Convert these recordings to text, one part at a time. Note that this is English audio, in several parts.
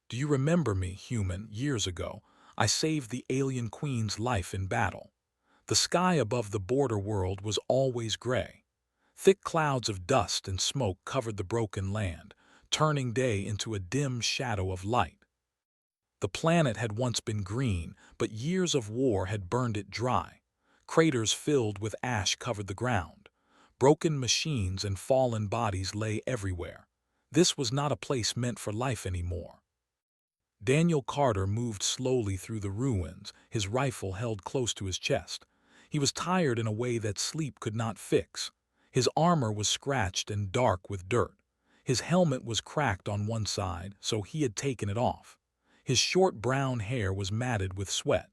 Do you remember me, human, years ago? I saved the alien queen's life in battle. The sky above the border world was always gray. Thick clouds of dust and smoke covered the broken land, turning day into a dim shadow of light. The planet had once been green, but years of war had burned it dry. Craters filled with ash covered the ground. Broken machines and fallen bodies lay everywhere. This was not a place meant for life anymore. Daniel Carter moved slowly through the ruins, his rifle held close to his chest. He was tired in a way that sleep could not fix. His armor was scratched and dark with dirt. His helmet was cracked on one side, so he had taken it off. His short brown hair was matted with sweat.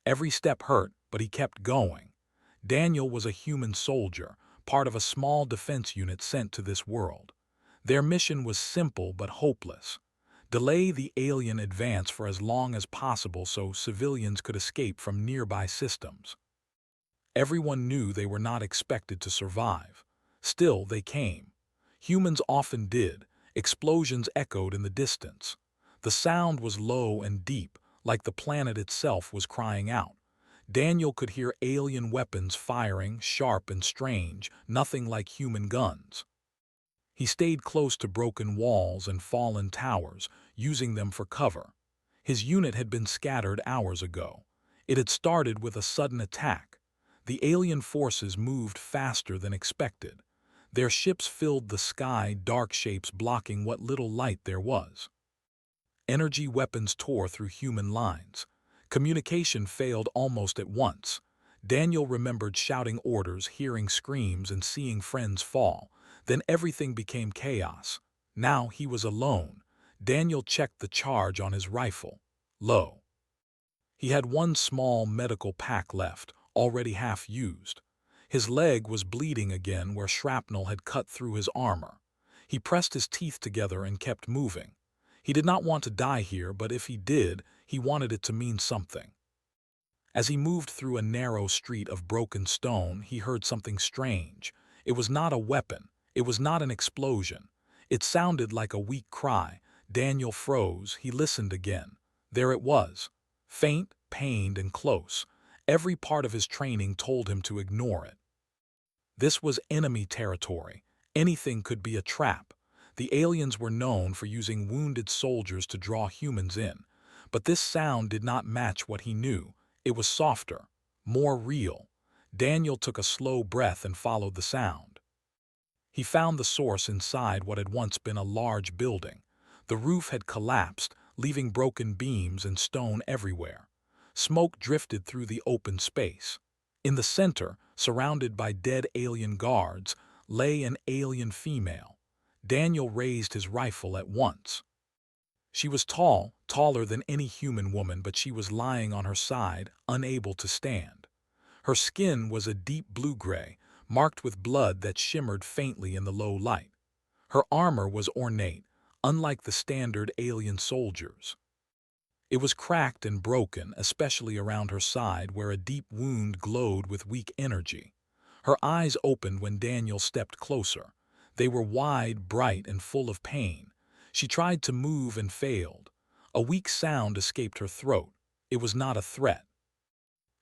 Every step hurt, but he kept going. Daniel was a human soldier, part of a small defense unit sent to this world. Their mission was simple but hopeless. Delay the alien advance for as long as possible so civilians could escape from nearby systems. Everyone knew they were not expected to survive. Still, they came. Humans often did. Explosions echoed in the distance. The sound was low and deep, like the planet itself was crying out. Daniel could hear alien weapons firing, sharp and strange, nothing like human guns. He stayed close to broken walls and fallen towers, using them for cover. His unit had been scattered hours ago. It had started with a sudden attack. The alien forces moved faster than expected. Their ships filled the sky, dark shapes blocking what little light there was. Energy weapons tore through human lines. Communication failed almost at once. Daniel remembered shouting orders, hearing screams, and seeing friends fall. Then everything became chaos. Now he was alone. Daniel checked the charge on his rifle. Low. He had one small medical pack left, already half used. His leg was bleeding again where shrapnel had cut through his armor. He pressed his teeth together and kept moving. He did not want to die here, but if he did, he wanted it to mean something. As he moved through a narrow street of broken stone, he heard something strange. It was not a weapon. It was not an explosion. It sounded like a weak cry. Daniel froze. He listened again. There it was. Faint, pained, and close. Every part of his training told him to ignore it. This was enemy territory. Anything could be a trap. The aliens were known for using wounded soldiers to draw humans in. But this sound did not match what he knew. It was softer, more real. Daniel took a slow breath and followed the sound. He found the source inside what had once been a large building. The roof had collapsed, leaving broken beams and stone everywhere. Smoke drifted through the open space. In the center, surrounded by dead alien guards, lay an alien female. Daniel raised his rifle at once. She was tall, taller than any human woman, but she was lying on her side, unable to stand. Her skin was a deep blue-gray, marked with blood that shimmered faintly in the low light. Her armor was ornate, unlike the standard alien soldiers. It was cracked and broken, especially around her side where a deep wound glowed with weak energy. Her eyes opened when Daniel stepped closer. They were wide, bright, and full of pain. She tried to move and failed. A weak sound escaped her throat. It was not a threat.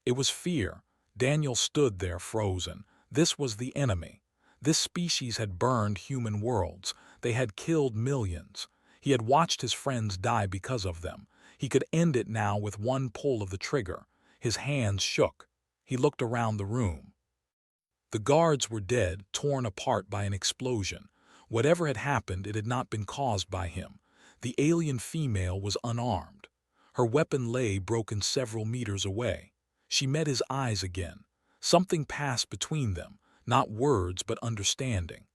It was fear. Daniel stood there frozen. This was the enemy. This species had burned human worlds. They had killed millions. He had watched his friends die because of them. He could end it now with one pull of the trigger. His hands shook. He looked around the room. The guards were dead, torn apart by an explosion. Whatever had happened, it had not been caused by him. The alien female was unarmed. Her weapon lay broken several meters away. She met his eyes again. Something passed between them, not words but understanding.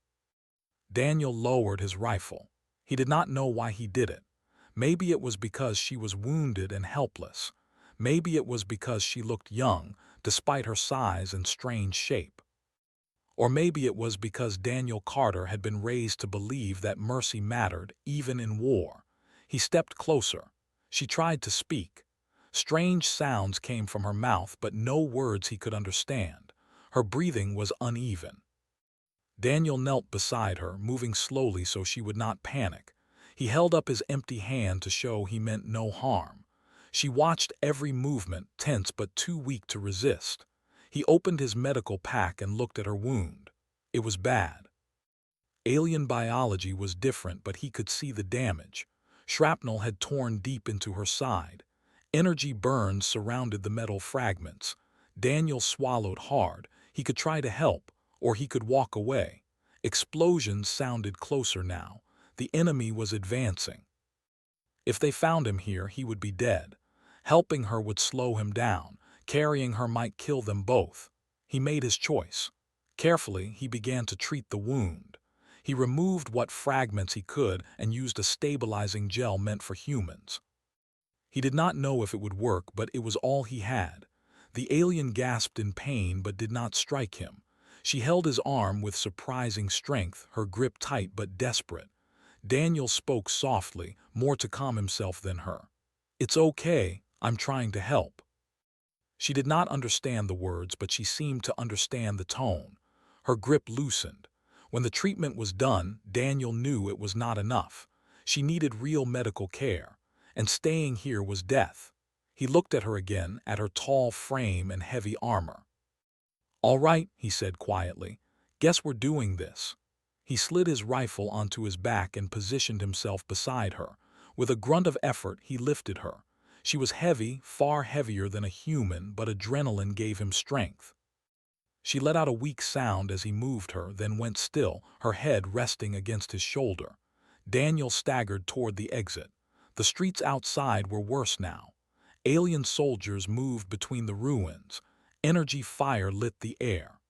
Daniel lowered his rifle. He did not know why he did it. Maybe it was because she was wounded and helpless. Maybe it was because she looked young, despite her size and strange shape. Or maybe it was because Daniel Carter had been raised to believe that mercy mattered, even in war. He stepped closer. She tried to speak. Strange sounds came from her mouth, but no words he could understand. Her breathing was uneven. Daniel knelt beside her, moving slowly so she would not panic. He held up his empty hand to show he meant no harm. She watched every movement, tense but too weak to resist. He opened his medical pack and looked at her wound. It was bad. Alien biology was different, but he could see the damage. Shrapnel had torn deep into her side. Energy burns surrounded the metal fragments. Daniel swallowed hard. He could try to help, or he could walk away. Explosions sounded closer now. The enemy was advancing. If they found him here, he would be dead. Helping her would slow him down. Carrying her might kill them both. He made his choice. Carefully, he began to treat the wound. He removed what fragments he could and used a stabilizing gel meant for humans. He did not know if it would work, but it was all he had. The alien gasped in pain but did not strike him. She held his arm with surprising strength, her grip tight but desperate. Daniel spoke softly, more to calm himself than her. "It's okay, I'm trying to help." She did not understand the words, but she seemed to understand the tone. Her grip loosened. When the treatment was done, Daniel knew it was not enough. She needed real medical care, and staying here was death. He looked at her again, at her tall frame and heavy armor. "All right," he said quietly. "Guess we're doing this." He slid his rifle onto his back and positioned himself beside her. With a grunt of effort, he lifted her. She was heavy, far heavier than a human, but adrenaline gave him strength. She let out a weak sound as he moved her, then went still, her head resting against his shoulder. Daniel staggered toward the exit. The streets outside were worse now. Alien soldiers moved between the ruins. Energy fire lit the air.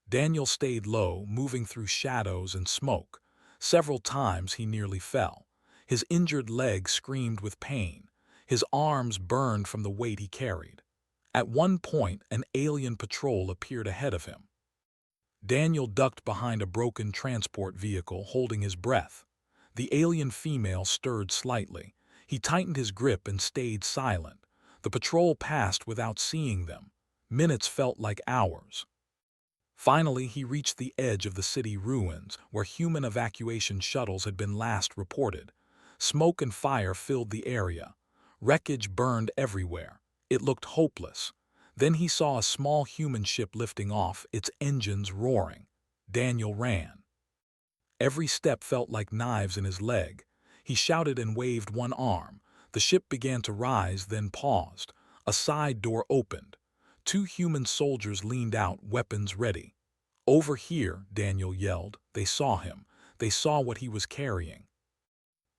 Daniel stayed low, moving through shadows and smoke. Several times he nearly fell. His injured leg screamed with pain. His arms burned from the weight he carried. At one point, an alien patrol appeared ahead of him. Daniel ducked behind a broken transport vehicle, holding his breath. The alien female stirred slightly. He tightened his grip and stayed silent. The patrol passed without seeing them. Minutes felt like hours. Finally, he reached the edge of the city ruins, where human evacuation shuttles had been last reported. Smoke and fire filled the area. Wreckage burned everywhere. It looked hopeless. Then he saw a small human ship lifting off, its engines roaring. Daniel ran. Every step felt like knives in his leg. He shouted and waved one arm. The ship began to rise, then paused. A side door opened. Two human soldiers leaned out, weapons ready. "Over here," Daniel yelled. They saw him. They saw what he was carrying.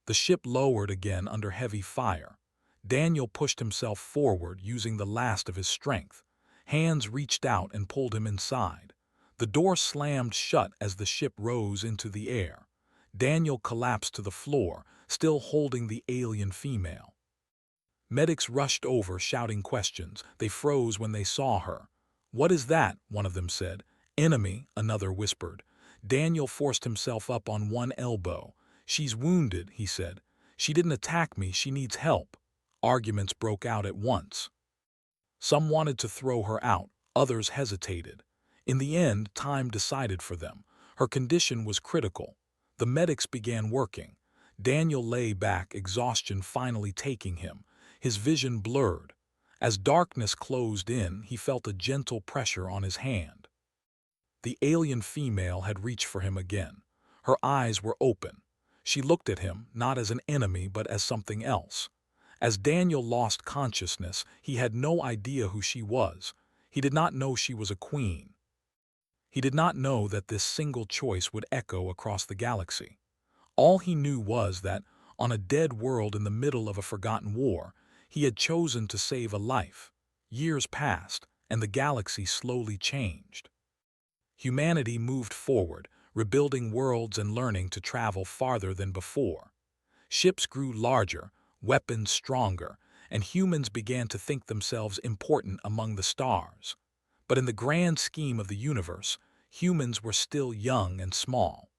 The ship lowered again under heavy fire. Daniel pushed himself forward, using the last of his strength. Hands reached out and pulled him inside. The door slammed shut as the ship rose into the air. Daniel collapsed to the floor, still holding the alien female. Medics rushed over, shouting questions. They froze when they saw her. "What is that?" one of them said. "Enemy," another whispered. Daniel forced himself up on one elbow. "She's wounded," he said. "She didn't attack me, she needs help." Arguments broke out at once. Some wanted to throw her out, others hesitated. In the end, time decided for them. Her condition was critical. The medics began working. Daniel lay back, exhaustion finally taking him. His vision blurred. As darkness closed in, he felt a gentle pressure on his hand. The alien female had reached for him again. Her eyes were open. She looked at him, not as an enemy, but as something else. As Daniel lost consciousness, he had no idea who she was. He did not know she was a queen. He did not know that this single choice would echo across the galaxy. All he knew was that, on a dead world in the middle of a forgotten war, he had chosen to save a life. Years passed, and the galaxy slowly changed. Humanity moved forward, rebuilding worlds and learning to travel farther than before. Ships grew larger, weapons stronger, and humans began to think themselves important among the stars. But in the grand scheme of the universe, humans were still young and small.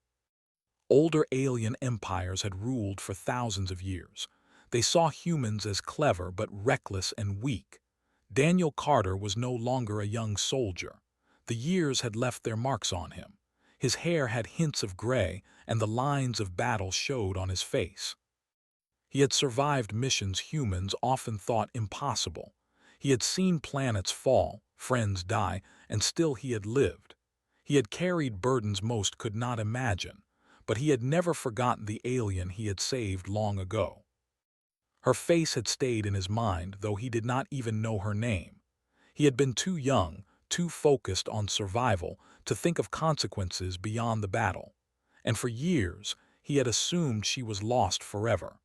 Older alien empires had ruled for thousands of years. They saw humans as clever but reckless and weak. Daniel Carter was no longer a young soldier. The years had left their marks on him. His hair had hints of gray, and the lines of battle showed on his face. He had survived missions humans often thought impossible. He had seen planets fall, friends die, and still he had lived. He had carried burdens most could not imagine, but he had never forgotten the alien he had saved long ago. Her face had stayed in his mind, though he did not even know her name. He had been too young, too focused on survival, to think of consequences beyond the battle. And for years, he had assumed she was lost forever.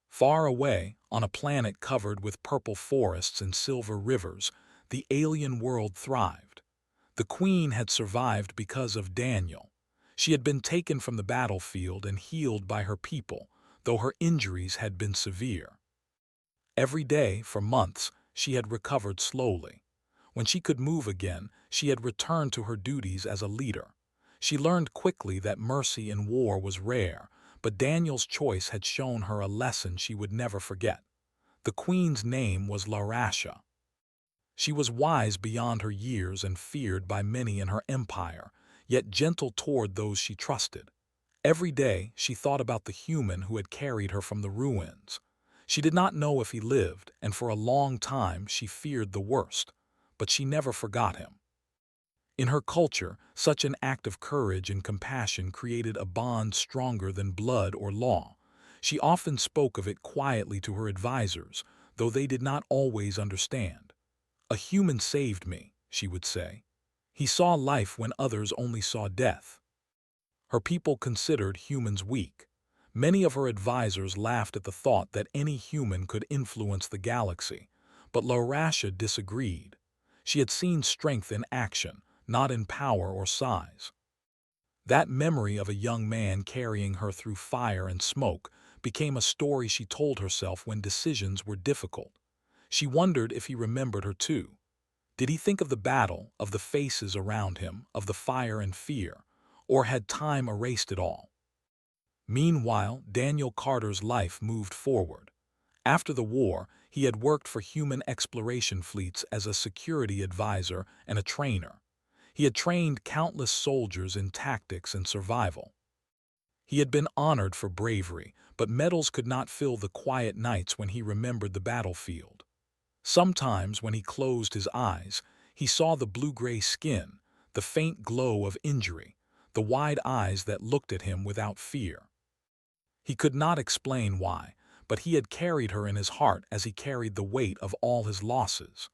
Far away, on a planet covered with purple forests and silver rivers, the alien world thrived. The Queen had survived because of Daniel. She had been taken from the battlefield and healed by her people, though her injuries had been severe. Every day, for months, she had recovered slowly. When she could move again, she had returned to her duties as a leader. She learned quickly that mercy in war was rare, but Daniel's choice had shown her a lesson she would never forget. The Queen's name was Larasha. She was wise beyond her years and feared by many in her empire, yet gentle toward those she trusted. Every day she thought about the human who had carried her from the ruins. She did not know if he lived, and for a long time she feared the worst, but she never forgot him. In her culture, such an act of courage and compassion created a bond stronger than blood or law. She often spoke of it quietly to her advisors, though they did not always understand. "A human saved me," she would say. "He saw life when others only saw death." Her people considered humans weak. Many of her advisors laughed at the thought that any human could influence the galaxy, but Larasha disagreed. She had seen strength in action, not in power or size. That memory of a young man carrying her through fire and smoke became a story she told herself when decisions were difficult. She wondered if he remembered her too. Did he think of the battle, of the faces around him, of the fire and fear, or had time erased it all? Meanwhile, Daniel Carter's life moved forward. After the war, he had worked for human exploration fleets as a security advisor and a trainer. He had trained countless soldiers in tactics and survival. He had been honored for bravery, but medals could not fill the quiet nights when he remembered the battlefield. Sometimes, when he closed his eyes, he saw the blue-gray skin, the faint glow of injury, the wide eyes that looked at him without fear. He could not explain why, but he had carried her in his heart as he carried the weight of all his losses.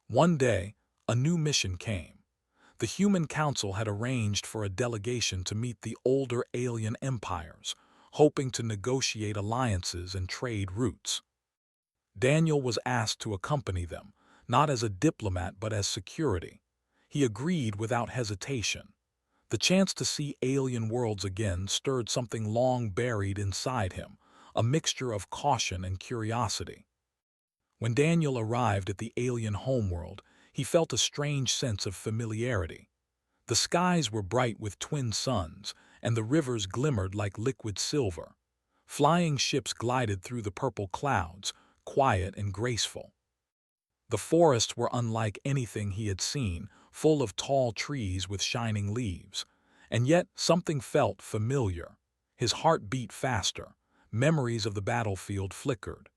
One day, a new mission came. The Human Council had arranged for a delegation to meet the older alien empires, hoping to negotiate alliances and trade routes. Daniel was asked to accompany them, not as a diplomat but as security. He agreed without hesitation. The chance to see alien worlds again stirred something long buried inside him, a mixture of caution and curiosity. When Daniel arrived at the alien homeworld, he felt a strange sense of familiarity. The skies were bright with twin suns, and the rivers glimmered like liquid silver. Flying ships glided through the purple clouds, quiet and graceful. The forests were unlike anything he had seen, full of tall trees with shining leaves. And yet something felt familiar. His heart beat faster. Memories of the battlefield flickered.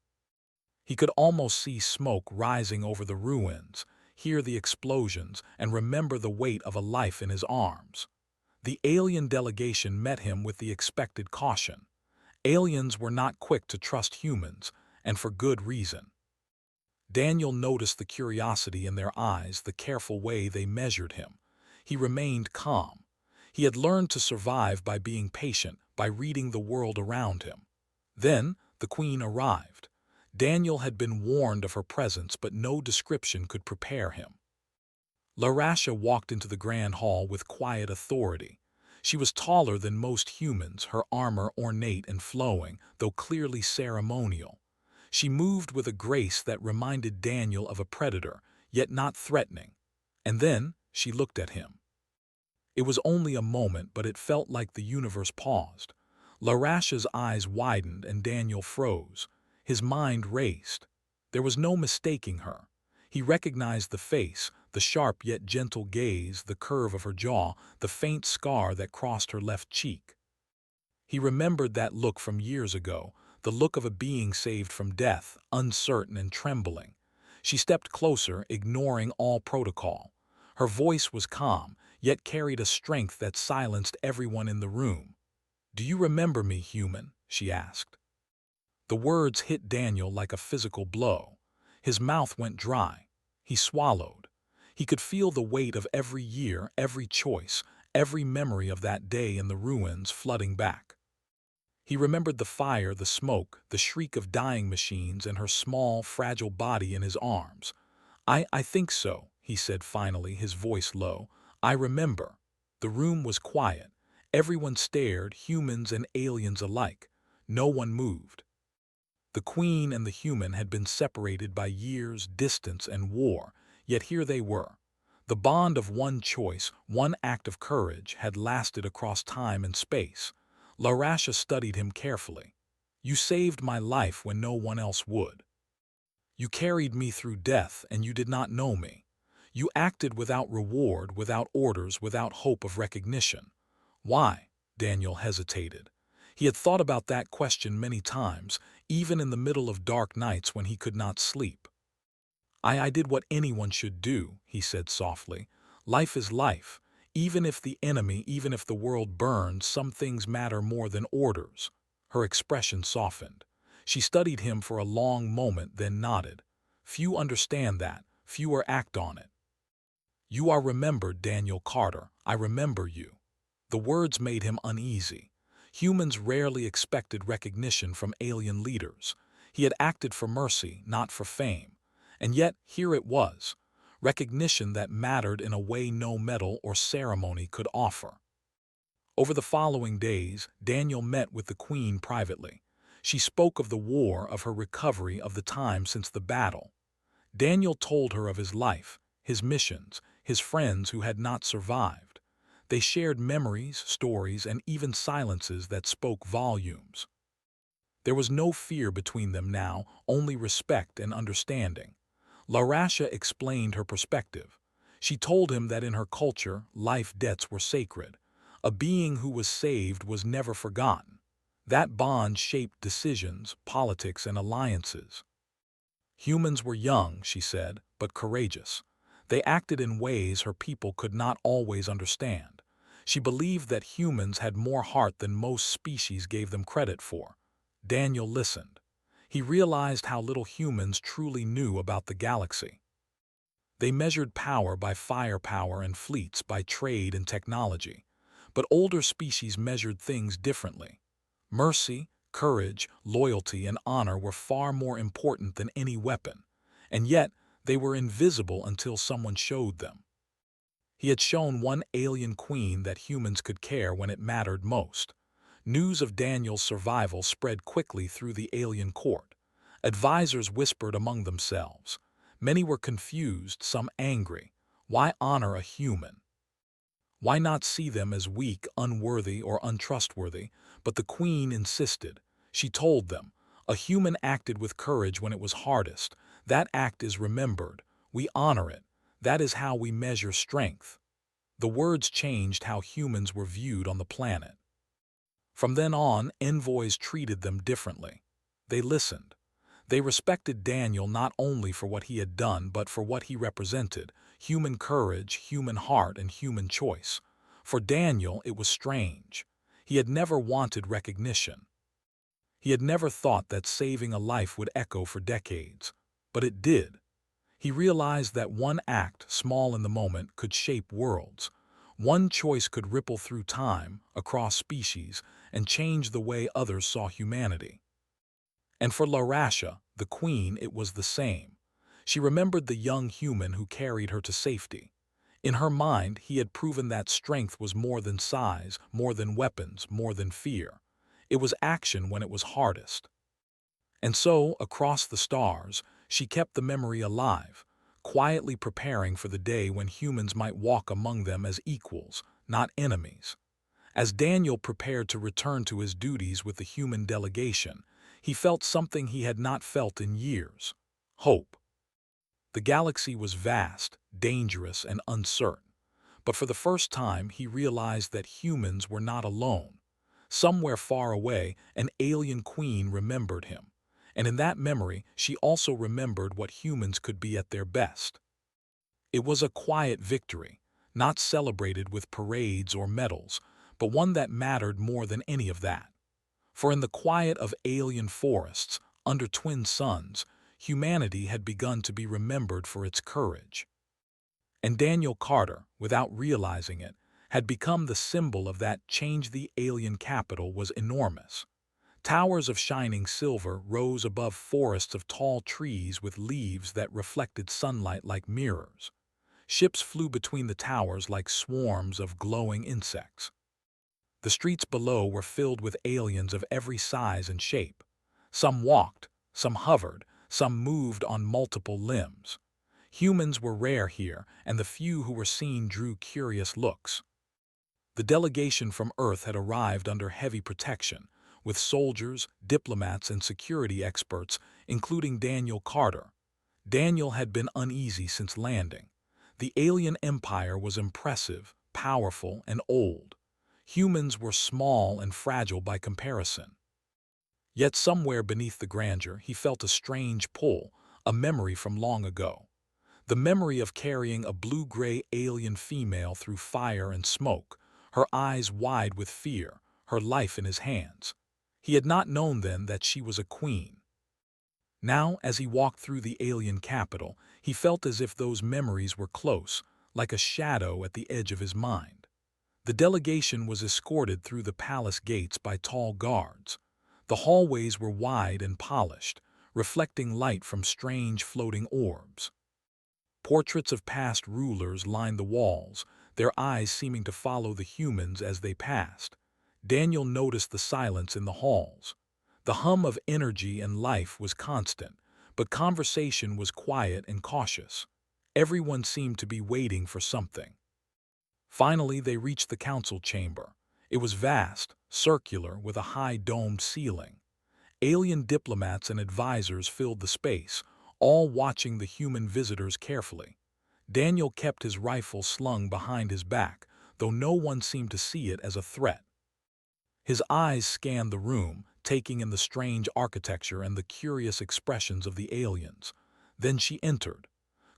He could almost see smoke rising over the ruins, hear the explosions, and remember the weight of a life in his arms. The alien delegation met him with the expected caution. Aliens were not quick to trust humans, and for good reason. Daniel noticed the curiosity in their eyes, the careful way they measured him. He remained calm. He had learned to survive by being patient, by reading the world around him. Then the Queen arrived. Daniel had been warned of her presence, but no description could prepare him. Larasha walked into the grand hall with quiet authority. She was taller than most humans, her armor ornate and flowing, though clearly ceremonial. She moved with a grace that reminded Daniel of a predator, yet not threatening. And then she looked at him. It was only a moment, but it felt like the universe paused. Larasha's eyes widened and Daniel froze. His mind raced. There was no mistaking her. He recognized the face, the sharp yet gentle gaze, the curve of her jaw, the faint scar that crossed her left cheek. He remembered that look from years ago, the look of a being saved from death, uncertain and trembling. She stepped closer, ignoring all protocol. Her voice was calm, yet carried a strength that silenced everyone in the room. "Do you remember me, human?" she asked. The words hit Daniel like a physical blow. His mouth went dry. He swallowed. He could feel the weight of every year, every choice, every memory of that day in the ruins flooding back. He remembered the fire, the smoke, the shriek of dying machines, and her small, fragile body in his arms. I think so," he said finally, his voice low. "I remember." The room was quiet. Everyone stared, humans and aliens alike. No one moved. The Queen and the human had been separated by years, distance, and war, yet here they were. The bond of one choice, one act of courage, had lasted across time and space. Larasha studied him carefully. "You saved my life when no one else would. You carried me through death, and you did not know me. You acted without reward, without orders, without hope of recognition." Why? Daniel hesitated. He had thought about that question many times, even in the middle of dark nights when he could not sleep. I did what anyone should do," he said softly. "Life is life. Even if the enemy, even if the world burns, some things matter more than orders." Her expression softened. She studied him for a long moment, then nodded. "Few understand that. Fewer act on it." "You are remembered, Daniel Carter. I remember you." The words made him uneasy. Humans rarely expected recognition from alien leaders. He had acted for mercy, not for fame. And yet, here it was, recognition that mattered in a way no medal or ceremony could offer. Over the following days, Daniel met with the Queen privately. She spoke of the war, of her recovery, of the time since the battle. Daniel told her of his life, his missions, his friends who had not survived. They shared memories, stories, and even silences that spoke volumes. There was no fear between them now, only respect and understanding. Larasha explained her perspective. She told him that in her culture, life debts were sacred. A being who was saved was never forgotten. That bond shaped decisions, politics, and alliances. Humans were young, she said, but courageous. They acted in ways her people could not always understand. She believed that humans had more heart than most species gave them credit for. Daniel listened. He realized how little humans truly knew about the galaxy. They measured power by firepower and fleets, by trade and technology. But older species measured things differently. Mercy, courage, loyalty, and honor were far more important than any weapon. And yet, they were invisible until someone showed them. He had shown one alien queen that humans could care when it mattered most. News of Daniel's survival spread quickly through the alien court. Advisors whispered among themselves. Many were confused, some angry. Why honor a human? Why not see them as weak, unworthy, or untrustworthy? But the Queen insisted. She told them, "A human acted with courage when it was hardest. That act is remembered. We honor it. That is how we measure strength." The words changed how humans were viewed on the planet. From then on, envoys treated them differently. They listened. They respected Daniel not only for what he had done, but for what he represented: human courage, human heart, and human choice. For Daniel, it was strange. He had never wanted recognition. He had never thought that saving a life would echo for decades. But it did. He realized that one act, small in the moment, could shape worlds. One choice could ripple through time, across species, and change the way others saw humanity. And for Larasha, the Queen, it was the same. She remembered the young human who carried her to safety. In her mind, he had proven that strength was more than size, more than weapons, more than fear. It was action when it was hardest. And so, across the stars, she kept the memory alive, quietly preparing for the day when humans might walk among them as equals, not enemies. As Daniel prepared to return to his duties with the human delegation, he felt something he had not felt in years: hope. The galaxy was vast, dangerous, and uncertain. But for the first time, he realized that humans were not alone. Somewhere far away, an alien queen remembered him. And in that memory, she also remembered what humans could be at their best. It was a quiet victory, not celebrated with parades or medals, but one that mattered more than any of that. For in the quiet of alien forests, under twin suns, humanity had begun to be remembered for its courage. And Daniel Carter, without realizing it, had become the symbol of that change. The alien capital was enormous. Towers of shining silver rose above forests of tall trees with leaves that reflected sunlight like mirrors. Ships flew between the towers like swarms of glowing insects. The streets below were filled with aliens of every size and shape. Some walked, some hovered, some moved on multiple limbs. Humans were rare here, and the few who were seen drew curious looks. The delegation from Earth had arrived under heavy protection, with soldiers, diplomats, and security experts, including Daniel Carter. Daniel had been uneasy since landing. The alien empire was impressive, powerful, and old. Humans were small and fragile by comparison. Yet somewhere beneath the grandeur, he felt a strange pull, a memory from long ago. The memory of carrying a blue-gray alien female through fire and smoke, her eyes wide with fear, her life in his hands. He had not known then that she was a queen. Now, as he walked through the alien capital, he felt as if those memories were close, like a shadow at the edge of his mind. The delegation was escorted through the palace gates by tall guards. The hallways were wide and polished, reflecting light from strange floating orbs. Portraits of past rulers lined the walls, their eyes seeming to follow the humans as they passed. Daniel noticed the silence in the halls. The hum of energy and life was constant, but conversation was quiet and cautious. Everyone seemed to be waiting for something. Finally, they reached the council chamber. It was vast, circular, with a high domed ceiling. Alien diplomats and advisors filled the space, all watching the human visitors carefully. Daniel kept his rifle slung behind his back, though no one seemed to see it as a threat. His eyes scanned the room, taking in the strange architecture and the curious expressions of the aliens. Then she entered.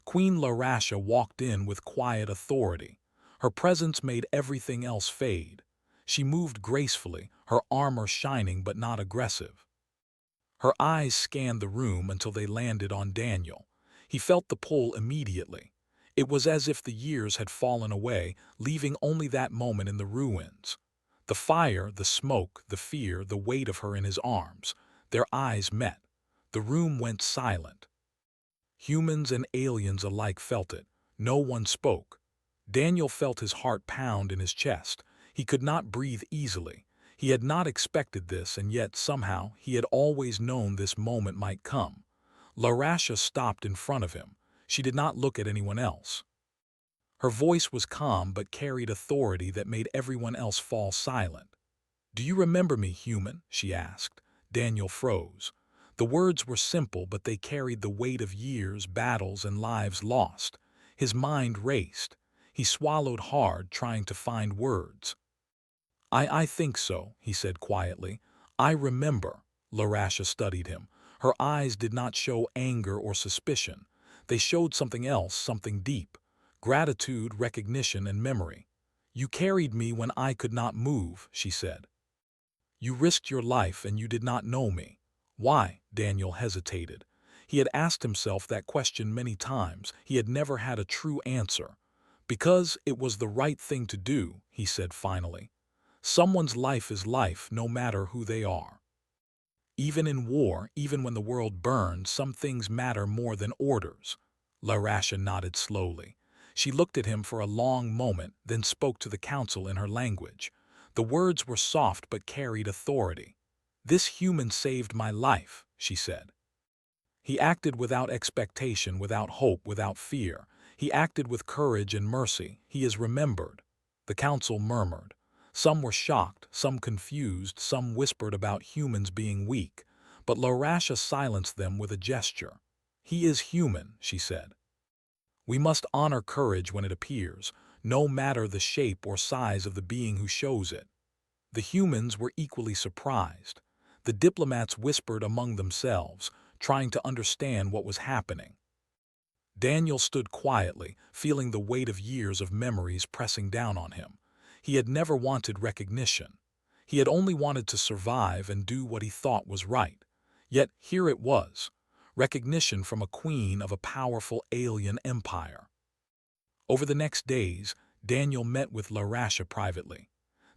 Queen Larasha walked in with quiet authority. Her presence made everything else fade. She moved gracefully, her armor shining but not aggressive. Her eyes scanned the room until they landed on Daniel. He felt the pull immediately. It was as if the years had fallen away, leaving only that moment in the ruins. The fire, the smoke, the fear, the weight of her in his arms. Their eyes met. The room went silent. Humans and aliens alike felt it. No one spoke. Daniel felt his heart pound in his chest. He could not breathe easily. He had not expected this, and yet somehow he had always known this moment might come. Larasha stopped in front of him. She did not look at anyone else. Her voice was calm but carried authority that made everyone else fall silent. "Do you remember me, human?" she asked. Daniel froze. The words were simple, but they carried the weight of years, battles, and lives lost. His mind raced. He swallowed hard, trying to find words. I think so," he said quietly. "I remember." Larasha studied him. Her eyes did not show anger or suspicion. They showed something else, something deep. Gratitude, recognition, and memory. "You carried me when I could not move," she said. "You risked your life and you did not know me." Why? Daniel hesitated. He had asked himself that question many times. He had never had a true answer. "Because it was the right thing to do," he said finally. "Someone's life is life, no matter who they are. Even in war, even when the world burns, some things matter more than orders." Larasha nodded slowly. She looked at him for a long moment, then spoke to the council in her language. The words were soft but carried authority. "This human saved my life," she said. "He acted without expectation, without hope, without fear. He acted with courage and mercy. He is remembered." The council murmured. Some were shocked, some confused, some whispered about humans being weak. But Larasha silenced them with a gesture. "He is human," she said. We must honor courage when it appears, no matter the shape or size of the being who shows it. The humans were equally surprised. The diplomats whispered among themselves, trying to understand what was happening. Daniel stood quietly, feeling the weight of years of memories pressing down on him. He had never wanted recognition. He had only wanted to survive and do what he thought was right. Yet here it was, recognition from a queen of a powerful alien empire. Over the next days, Daniel met with Larasha privately.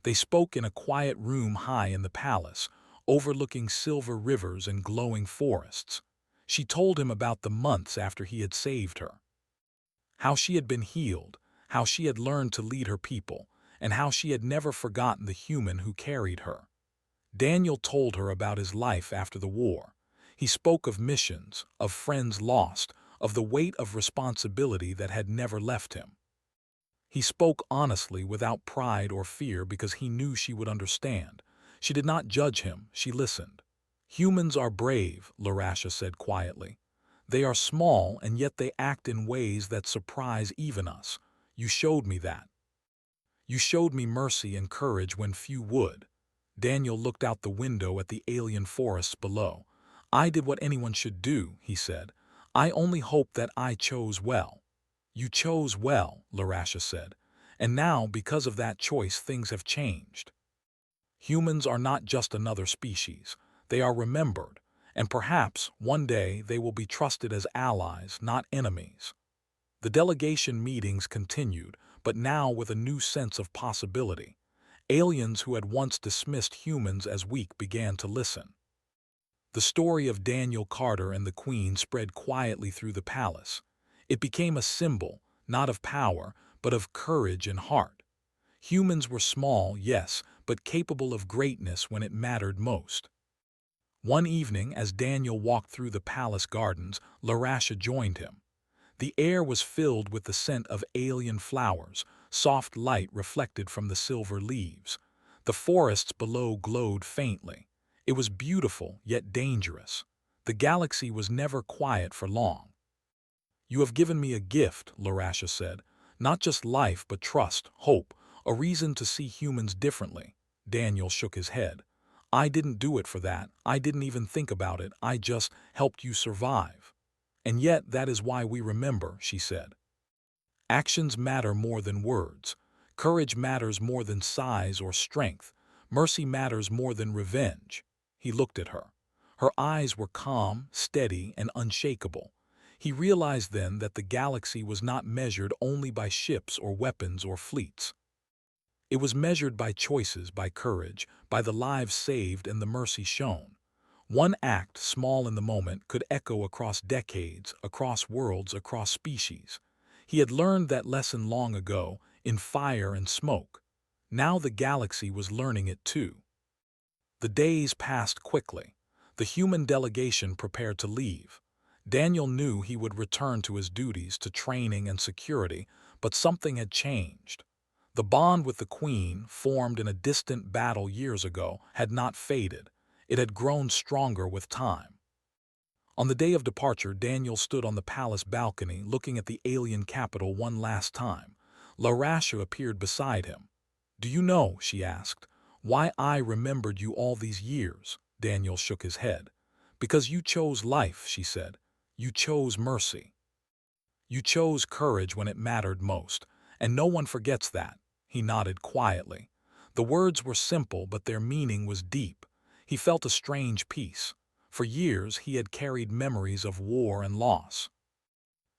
They spoke in a quiet room high in the palace, overlooking silver rivers and glowing forests. She told him about the months after he had saved her. How she had been healed, how she had learned to lead her people, and how she had never forgotten the human who carried her. Daniel told her about his life after the war. He spoke of missions, of friends lost, of the weight of responsibility that had never left him. He spoke honestly without pride or fear because he knew she would understand. She did not judge him, she listened. Humans are brave, Larasha said quietly. They are small and yet they act in ways that surprise even us. You showed me that. You showed me mercy and courage when few would. Daniel looked out the window at the alien forests below. I did what anyone should do, he said. I only hope that I chose well. You chose well, Larasha said. And now, because of that choice, things have changed. Humans are not just another species. They are remembered, and perhaps one day they will be trusted as allies, not enemies. The delegation meetings continued, but now with a new sense of possibility. Aliens who had once dismissed humans as weak began to listen. The story of Daniel Carter and the Queen spread quietly through the palace. It became a symbol, not of power, but of courage and heart. Humans were small, yes, but capable of greatness when it mattered most. One evening, as Daniel walked through the palace gardens, Larasha joined him. The air was filled with the scent of alien flowers, soft light reflected from the silver leaves. The forests below glowed faintly. It was beautiful, yet dangerous. The galaxy was never quiet for long. You have given me a gift, Larasha said. Not just life, but trust, hope, a reason to see humans differently. Daniel shook his head. I didn't do it for that. I didn't even think about it. I just helped you survive. And yet that is why we remember, she said. Actions matter more than words. Courage matters more than size or strength. Mercy matters more than revenge. He looked at her. Her eyes were calm, steady, and unshakable. He realized then that the galaxy was not measured only by ships or weapons or fleets. It was measured by choices, by courage, by the lives saved and the mercy shown. One act, small in the moment, could echo across decades, across worlds, across species. He had learned that lesson long ago, in fire and smoke. Now the galaxy was learning it too. The days passed quickly. The human delegation prepared to leave. Daniel knew he would return to his duties, to training and security, but something had changed. The bond with the Queen, formed in a distant battle years ago, had not faded. It had grown stronger with time. On the day of departure, Daniel stood on the palace balcony, looking at the alien capital one last time. Larasha appeared beside him. Do you know, she asked, why I remembered you all these years? Daniel shook his head. Because you chose life, she said. You chose mercy. You chose courage when it mattered most, and no one forgets that. He nodded quietly. The words were simple, but their meaning was deep. He felt a strange peace. For years he had carried memories of war and loss.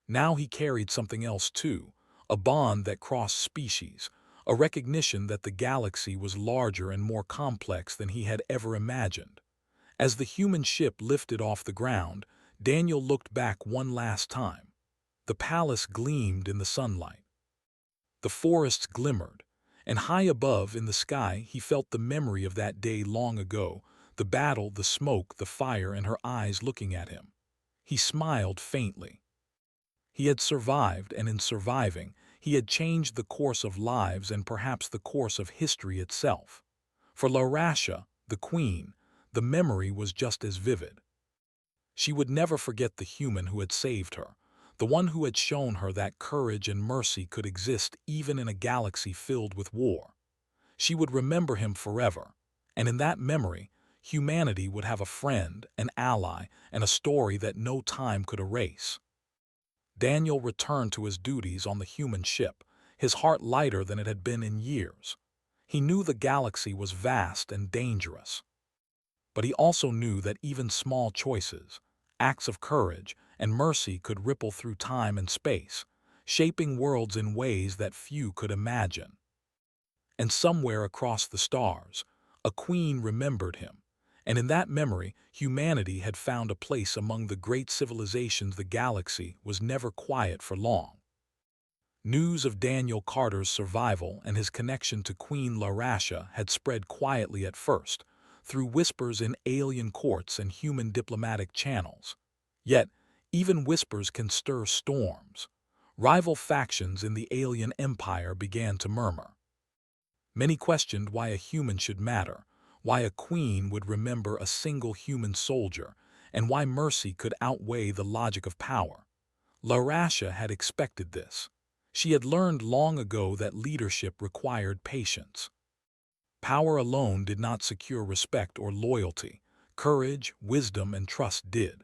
Now he carried something else too, a bond that crossed species, a recognition that the galaxy was larger and more complex than he had ever imagined. As the human ship lifted off the ground, Daniel looked back one last time. The palace gleamed in the sunlight. The forests glimmered, and high above in the sky he felt the memory of that day long ago, the battle, the smoke, the fire, and her eyes looking at him. He smiled faintly. He had survived, and in surviving, he had changed the course of lives and perhaps the course of history itself. For Larasha, the Queen, the memory was just as vivid. She would never forget the human who had saved her, the one who had shown her that courage and mercy could exist even in a galaxy filled with war. She would remember him forever, and in that memory, humanity would have a friend, an ally, and a story that no time could erase. Daniel returned to his duties on the human ship, his heart lighter than it had been in years. He knew the galaxy was vast and dangerous, but he also knew that even small choices, acts of courage, and mercy could ripple through time and space, shaping worlds in ways that few could imagine. And somewhere across the stars, a queen remembered him, and in that memory, humanity had found a place among the great civilizations. The galaxy was never quiet for long. News of Daniel Carter's survival and his connection to Queen Larasha had spread quietly at first, through whispers in alien courts and human diplomatic channels. Yet, even whispers can stir storms. Rival factions in the alien empire began to murmur. Many questioned why a human should matter, why a queen would remember a single human soldier, and why mercy could outweigh the logic of power. Larasha had expected this. She had learned long ago that leadership required patience. Power alone did not secure respect or loyalty. Courage, wisdom, and trust did.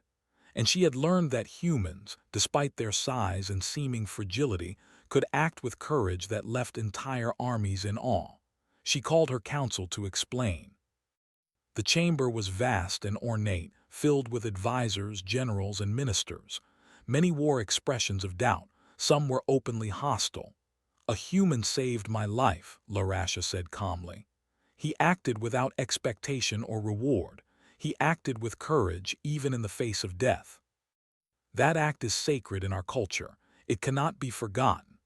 And she had learned that humans, despite their size and seeming fragility, could act with courage that left entire armies in awe. She called her council to explain. The chamber was vast and ornate, filled with advisors, generals, and ministers. Many wore expressions of doubt. Some were openly hostile. "A human saved my life," Larasha said calmly. "He acted without expectation or reward. He acted with courage even in the face of death. That act is sacred in our culture. It cannot be forgotten."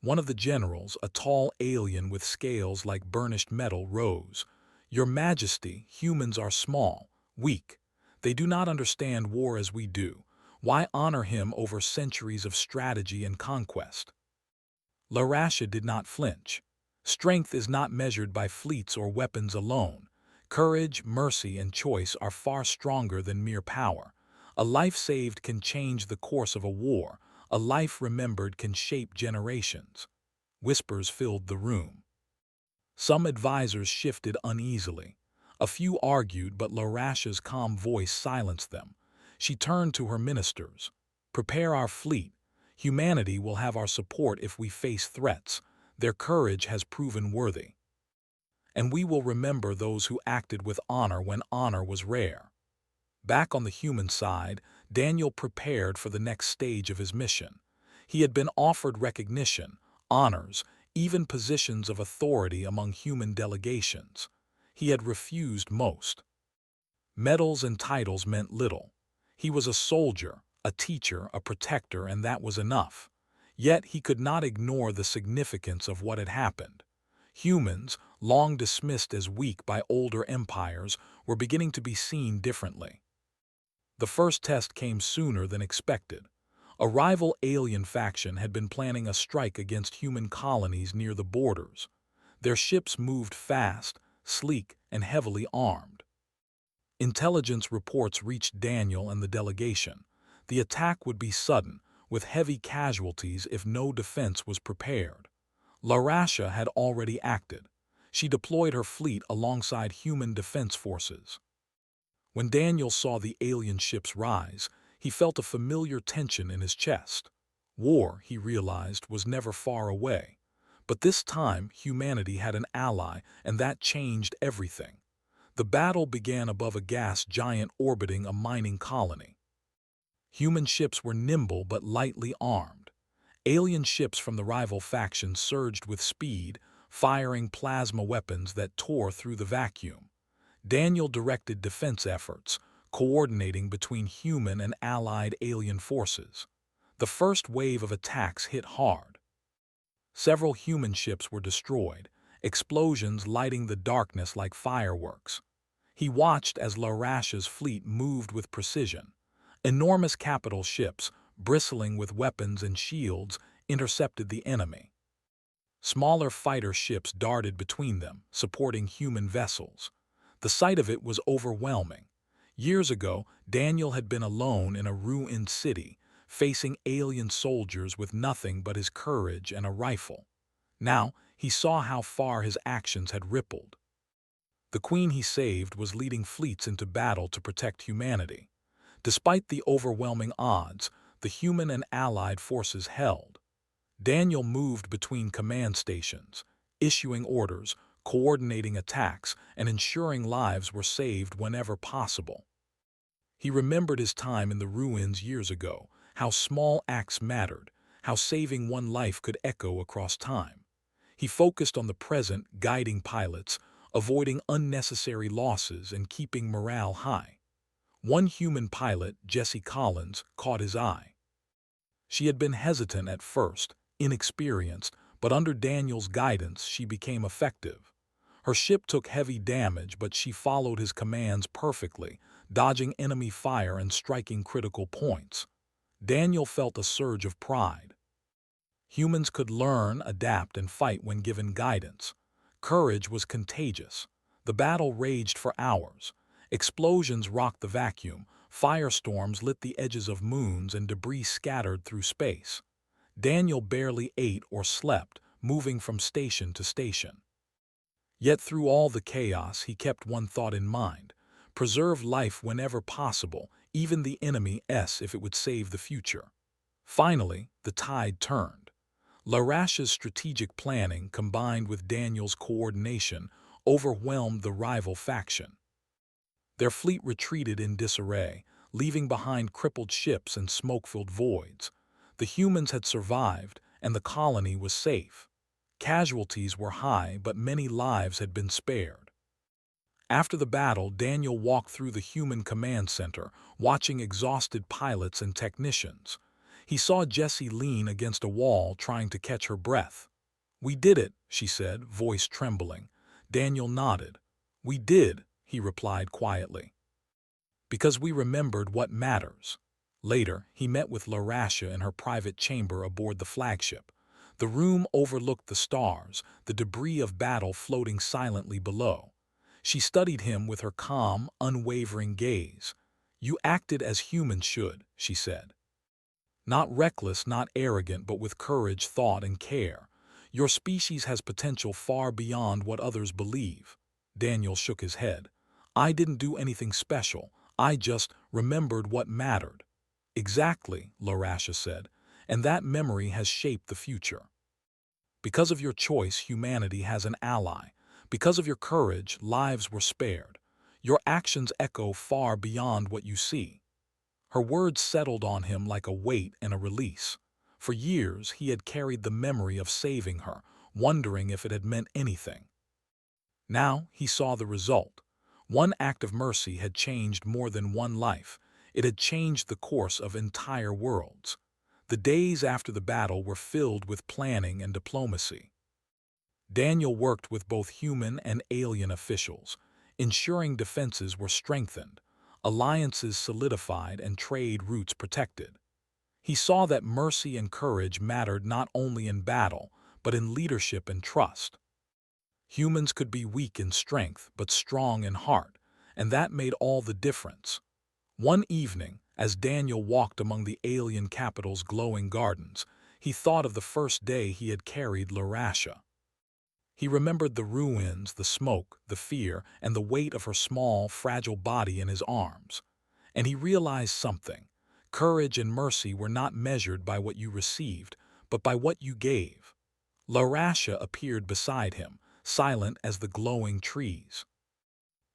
One of the generals, a tall alien with scales like burnished metal, rose. "Your Majesty, humans are small, weak. They do not understand war as we do. Why honor him over centuries of strategy and conquest?" Larasha did not flinch. Strength is not measured by fleets or weapons alone. Courage, mercy, and choice are far stronger than mere power. A life saved can change the course of a war. A life remembered can shape generations. Whispers filled the room. Some advisors shifted uneasily. A few argued, but Larasha's calm voice silenced them. She turned to her ministers. "Prepare our fleet. Humanity will have our support if we face threats. Their courage has proven worthy. And we will remember those who acted with honor when honor was rare." Back on the human side, Daniel prepared for the next stage of his mission. He had been offered recognition, honors, even positions of authority among human delegations. He had refused most. Medals and titles meant little. He was a soldier, a teacher, a protector, and that was enough. Yet he could not ignore the significance of what had happened. Humans, long dismissed as weak by older empires, were beginning to be seen differently. The first test came sooner than expected. A rival alien faction had been planning a strike against human colonies near the borders. Their ships moved fast, sleek, and heavily armed. Intelligence reports reached Daniel and the delegation. The attack would be sudden, with heavy casualties if no defense was prepared. Larasha had already acted. She deployed her fleet alongside human defense forces. When Daniel saw the alien ships rise, he felt a familiar tension in his chest. War, he realized, was never far away. But this time, humanity had an ally, and that changed everything. The battle began above a gas giant orbiting a mining colony. Human ships were nimble but lightly armed. Alien ships from the rival faction surged with speed, firing plasma weapons that tore through the vacuum. Daniel directed defense efforts, coordinating between human and allied alien forces. The first wave of attacks hit hard. Several human ships were destroyed, explosions lighting the darkness like fireworks. He watched as Larasha's fleet moved with precision. Enormous capital ships, bristling with weapons and shields, intercepted the enemy. Smaller fighter ships darted between them, supporting human vessels. The sight of it was overwhelming. Years ago, Daniel had been alone in a ruined city, facing alien soldiers with nothing but his courage and a rifle. Now, he saw how far his actions had rippled. The queen he saved was leading fleets into battle to protect humanity. Despite the overwhelming odds, the human and allied forces held. Daniel moved between command stations, issuing orders, coordinating attacks, and ensuring lives were saved whenever possible. He remembered his time in the ruins years ago, how small acts mattered, how saving one life could echo across time. He focused on the present, guiding pilots, avoiding unnecessary losses and keeping morale high. One human pilot, Jessie Collins, caught his eye. She had been hesitant at first, inexperienced, but under Daniel's guidance she became effective. Her ship took heavy damage, but she followed his commands perfectly, dodging enemy fire and striking critical points. Daniel felt a surge of pride. Humans could learn, adapt, and fight when given guidance. Courage was contagious. The battle raged for hours. Explosions rocked the vacuum, firestorms lit the edges of moons, and debris scattered through space. Daniel barely ate or slept, moving from station to station. Yet through all the chaos, he kept one thought in mind: preserve life whenever possible, even the enemy's, if it would save the future. Finally, the tide turned. Larash's strategic planning, combined with Daniel's coordination, overwhelmed the rival faction. Their fleet retreated in disarray, leaving behind crippled ships and smoke-filled voids. The humans had survived, and the colony was safe. Casualties were high, but many lives had been spared. After the battle, Daniel walked through the human command center, watching exhausted pilots and technicians. He saw Jessie lean against a wall, trying to catch her breath. "We did it," she said, voice trembling. Daniel nodded. "We did," he replied quietly. "Because we remembered what matters." Later, he met with Larasha in her private chamber aboard the flagship. The room overlooked the stars, the debris of battle floating silently below. She studied him with her calm, unwavering gaze. "You acted as humans should," she said. "Not reckless, not arrogant, but with courage, thought, and care. Your species has potential far beyond what others believe." Daniel shook his head. "I didn't do anything special. I just remembered what mattered." "Exactly," Larasha said, "and that memory has shaped the future. Because of your choice, humanity has an ally. Because of your courage, lives were spared. Your actions echo far beyond what you see." Her words settled on him like a weight and a release. For years, he had carried the memory of saving her, wondering if it had meant anything. Now, he saw the result. One act of mercy had changed more than one life. It had changed the course of entire worlds. The days after the battle were filled with planning and diplomacy. Daniel worked with both human and alien officials, ensuring defenses were strengthened, alliances solidified, and trade routes protected. He saw that mercy and courage mattered not only in battle, but in leadership and trust. Humans could be weak in strength, but strong in heart, and that made all the difference. One evening, as Daniel walked among the alien capital's glowing gardens, he thought of the first day he had carried Larasha. He remembered the ruins, the smoke, the fear, and the weight of her small, fragile body in his arms. And he realized something. Courage and mercy were not measured by what you received, but by what you gave. Larasha appeared beside him, silent as the glowing trees.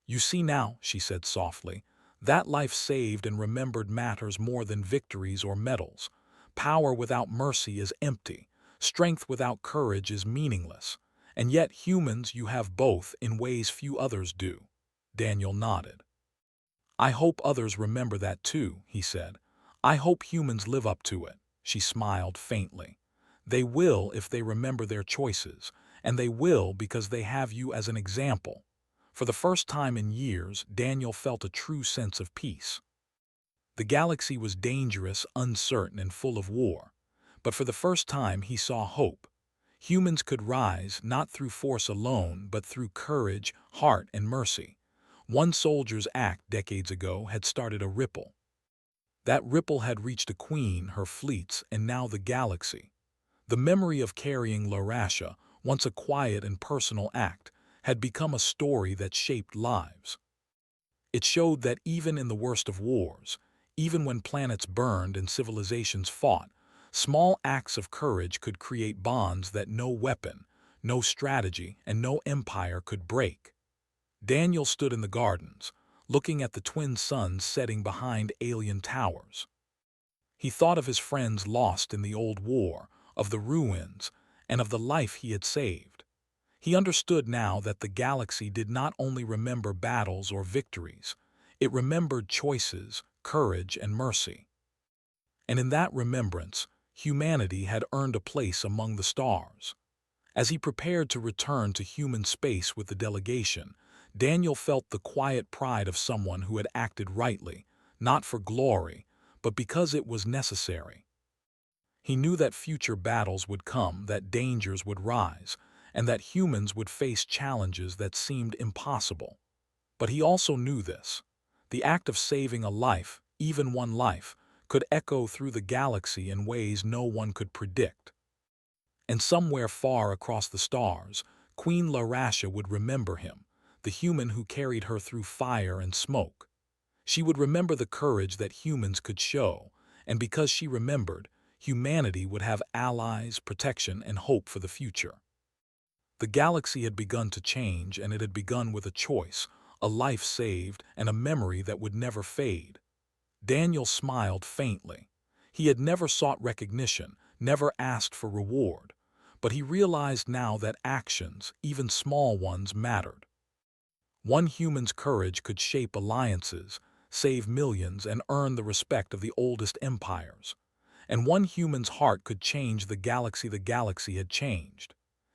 "You see now," she said softly, "that life saved and remembered matters more than victories or medals. Power without mercy is empty. Strength without courage is meaningless. And yet humans, you have both in ways few others do." Daniel nodded. "I hope others remember that too," he said. "I hope humans live up to it." She smiled faintly. "They will if they remember their choices, and they will because they have you as an example." For the first time in years, Daniel felt a true sense of peace. The galaxy was dangerous, uncertain, and full of war. But for the first time he saw hope. Humans could rise not through force alone, but through courage, heart, and mercy. One soldier's act decades ago had started a ripple. That ripple had reached a queen, her fleets, and now the galaxy. The memory of carrying Larasha, once a quiet and personal act, had become a story that shaped lives. It showed that even in the worst of wars, even when planets burned and civilizations fought, small acts of courage could create bonds that no weapon, no strategy, and no empire could break. Daniel stood in the gardens, looking at the twin suns setting behind alien towers. He thought of his friends lost in the old war, of the ruins, and of the life he had saved. He understood now that the galaxy did not only remember battles or victories, it remembered choices, courage, and mercy. And in that remembrance, humanity had earned a place among the stars. As he prepared to return to human space with the delegation, Daniel felt the quiet pride of someone who had acted rightly, not for glory, but because it was necessary. He knew that future battles would come, that dangers would rise, and that humans would face challenges that seemed impossible. But he also knew this. The act of saving a life, even one life, could echo through the galaxy in ways no one could predict. And somewhere far across the stars, Queen Larasha would remember him, the human who carried her through fire and smoke. She would remember the courage that humans could show, and because she remembered, humanity would have allies, protection, and hope for the future. The galaxy had begun to change, and it had begun with a choice, a life saved, and a memory that would never fade. Daniel smiled faintly. He had never sought recognition, never asked for reward, but he realized now that actions, even small ones, mattered. One human's courage could shape alliances, save millions, and earn the respect of the oldest empires. And one human's heart could change the galaxy had changed.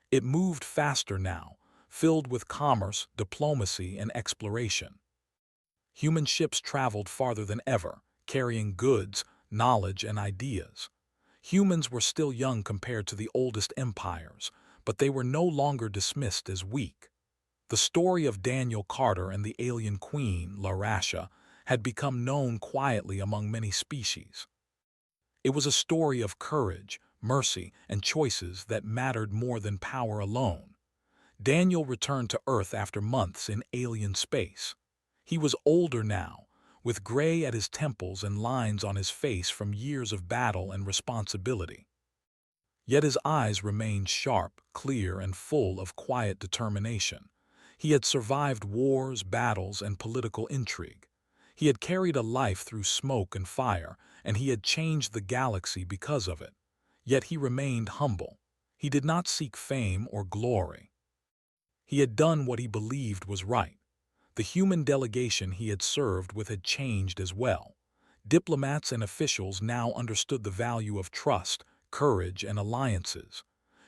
It moved faster now, filled with commerce, diplomacy, and exploration. Human ships traveled farther than ever, carrying goods, knowledge, and ideas. Humans were still young compared to the oldest empires, but they were no longer dismissed as weak. The story of Daniel Carter and the alien queen, Larasha, had become known quietly among many species. It was a story of courage, mercy, and choices that mattered more than power alone. Daniel returned to Earth after months in alien space. He was older now, with gray at his temples and lines on his face from years of battle and responsibility. Yet his eyes remained sharp, clear, and full of quiet determination. He had survived wars, battles, and political intrigue. He had carried a life through smoke and fire, and he had changed the galaxy because of it. Yet he remained humble. He did not seek fame or glory. He had done what he believed was right. The human delegation he had served with had changed as well. Diplomats and officials now understood the value of trust, courage, and alliances.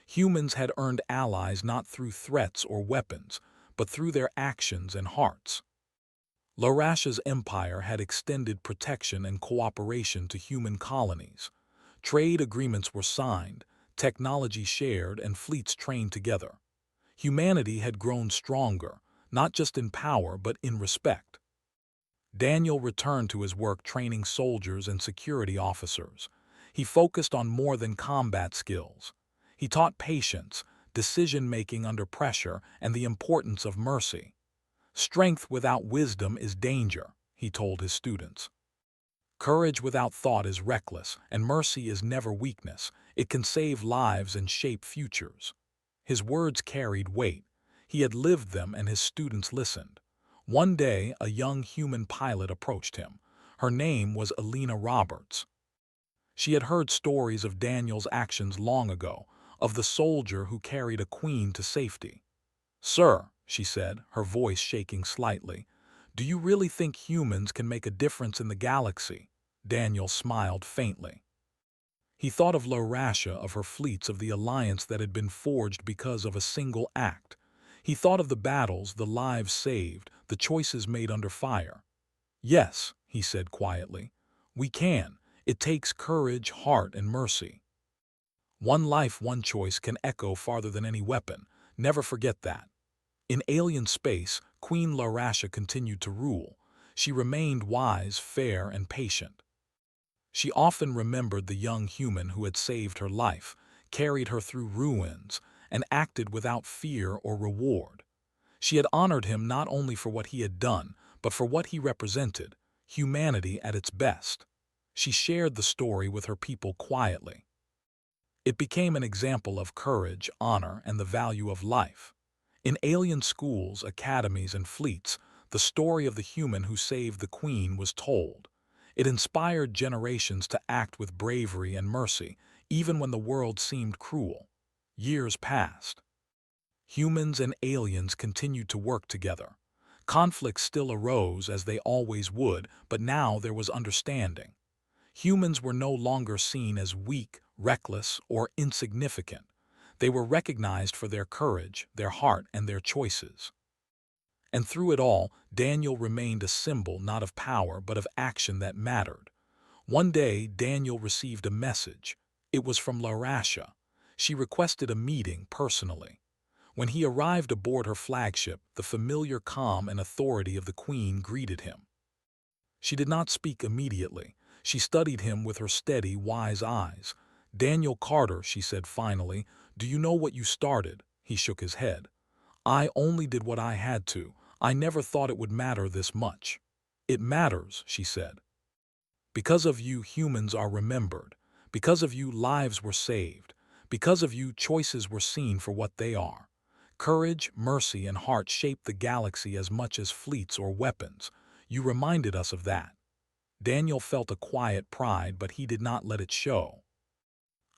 Humans had earned allies not through threats or weapons, but through their actions and hearts. Larasha's empire had extended protection and cooperation to human colonies. Trade agreements were signed, technology shared, and fleets trained together. Humanity had grown stronger, not just in power but in respect. Daniel returned to his work training soldiers and security officers. He focused on more than combat skills. He taught patience, decision-making under pressure, and the importance of mercy. Strength without wisdom is danger, he told his students. Courage without thought is reckless, and mercy is never weakness. It can save lives and shape futures. His words carried weight. He had lived them, and his students listened. One day, a young human pilot approached him. Her name was Elena Roberts. She had heard stories of Daniel's actions long ago, of the soldier who carried a queen to safety. "Sir," she said, her voice shaking slightly, "do you really think humans can make a difference in the galaxy?" Daniel smiled faintly. He thought of Larasha, of her fleets, of the alliance that had been forged because of a single act. He thought of the battles, the lives saved, the choices made under fire. "Yes," he said quietly, "we can. It takes courage, heart, and mercy. One life, one choice can echo farther than any weapon. Never forget that." In alien space, Queen Larasha continued to rule. She remained wise, fair, and patient. She often remembered the young human who had saved her life, carried her through ruins, and acted without fear or reward. She had honored him not only for what he had done, but for what he represented, humanity at its best. She shared the story with her people quietly. It became an example of courage, honor, and the value of life. In alien schools, academies, and fleets, the story of the human who saved the queen was told. It inspired generations to act with bravery and mercy, even when the world seemed cruel. Years passed. Humans and aliens continued to work together. Conflicts still arose as they always would, but now there was understanding. Humans were no longer seen as weak, reckless, or insignificant. They were recognized for their courage, their heart, and their choices. And through it all, Daniel remained a symbol not of power but of action that mattered. One day, Daniel received a message. It was from Larasha. She requested a meeting personally. When he arrived aboard her flagship, the familiar calm and authority of the Queen greeted him. She did not speak immediately. She studied him with her steady, wise eyes. "Daniel Carter," she said finally, "do you know what you started?" He shook his head. "I only did what I had to. I never thought it would matter this much." "It matters," she said. "Because of you, humans are remembered. Because of you, lives were saved. Because of you, choices were seen for what they are. Courage, mercy, and heart shape the galaxy as much as fleets or weapons. You reminded us of that." Daniel felt a quiet pride, but he did not let it show.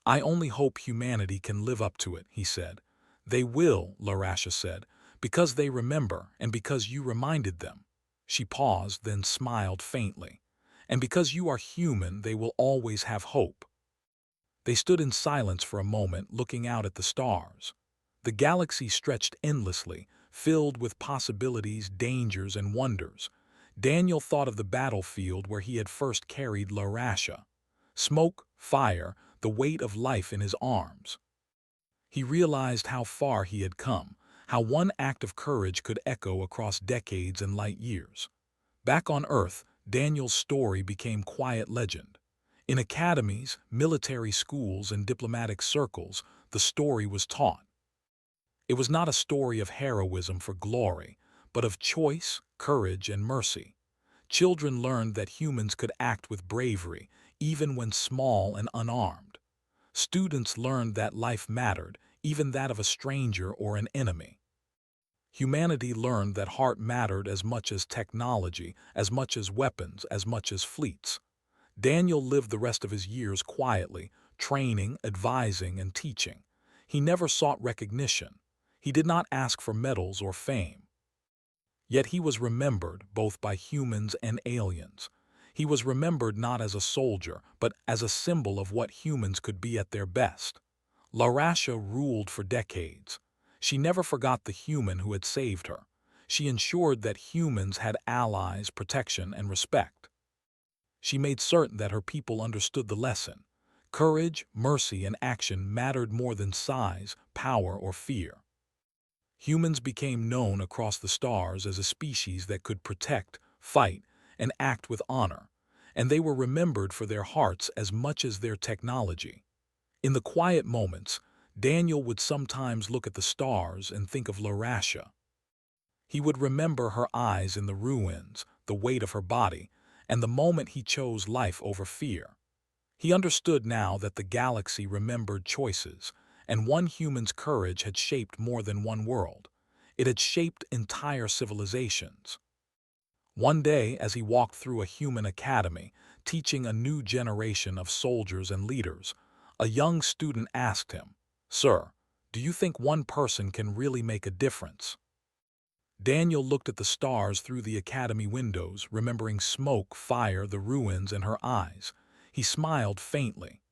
"I only hope humanity can live up to it," he said. "They will," Larasha said, "because they remember and because you reminded them." She paused, then smiled faintly. "And because you are human, they will always have hope." They stood in silence for a moment, looking out at the stars. The galaxy stretched endlessly, filled with possibilities, dangers, and wonders. Daniel thought of the battlefield where he had first carried Larasha. Smoke, fire, the weight of life in his arms. He realized how far he had come, how one act of courage could echo across decades and light years. Back on Earth, Daniel's story became quiet legend. In academies, military schools, and diplomatic circles, the story was taught. It was not a story of heroism for glory, but of choice, courage, and mercy. Children learned that humans could act with bravery, even when small and unarmed. Students learned that life mattered, even that of a stranger or an enemy. Humanity learned that heart mattered as much as technology, as much as weapons, as much as fleets. Daniel lived the rest of his years quietly, training, advising, and teaching. He never sought recognition. He did not ask for medals or fame. Yet he was remembered both by humans and aliens. He was remembered not as a soldier, but as a symbol of what humans could be at their best. Larasha ruled for decades. She never forgot the human who had saved her. She ensured that humans had allies, protection, and respect. She made certain that her people understood the lesson. Courage, mercy, and action mattered more than size, power, or fear. Humans became known across the stars as a species that could protect, fight, and act with honor, and they were remembered for their hearts as much as their technology. In the quiet moments, Daniel would sometimes look at the stars and think of Larasha. He would remember her eyes in the ruins, the weight of her body, and the moment he chose life over fear. He understood now that the galaxy remembered choices, and one human's courage had shaped more than one world. It had shaped entire civilizations. One day, as he walked through a human academy, teaching a new generation of soldiers and leaders, a young student asked him, "Sir, do you think one person can really make a difference?" Daniel looked at the stars through the academy windows, remembering smoke, fire, the ruins, and her eyes. He smiled faintly.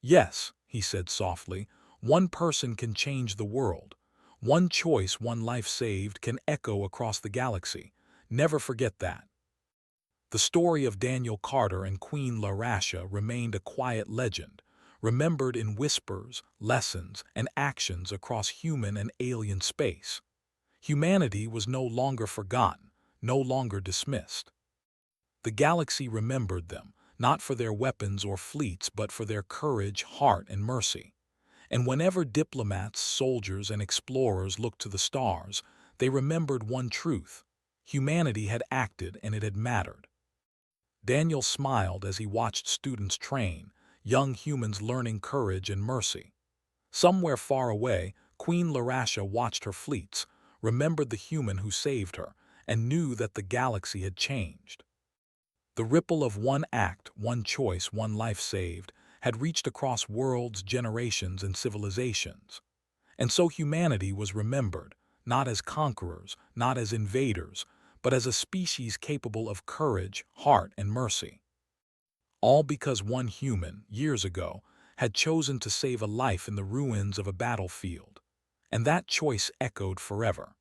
"Yes," he said softly, "one person can change the world. One choice, one life saved, can echo across the galaxy. Never forget that." The story of Daniel Carter and Queen Larasha remained a quiet legend, remembered in whispers, lessons, and actions across human and alien space. Humanity was no longer forgotten, no longer dismissed. The galaxy remembered them, not for their weapons or fleets, but for their courage, heart, and mercy. And whenever diplomats, soldiers, and explorers looked to the stars, they remembered one truth: humanity had acted and it had mattered. Daniel smiled as he watched students train, young humans learning courage and mercy. Somewhere far away, Queen Larasha watched her fleets, remembered the human who saved her, and knew that the galaxy had changed. The ripple of one act, one choice, one life saved, had reached across worlds, generations, and civilizations. And so humanity was remembered, not as conquerors, not as invaders, but as a species capable of courage, heart, and mercy. All because one human, years ago, had chosen to save a life in the ruins of a battlefield. And that choice echoed forever.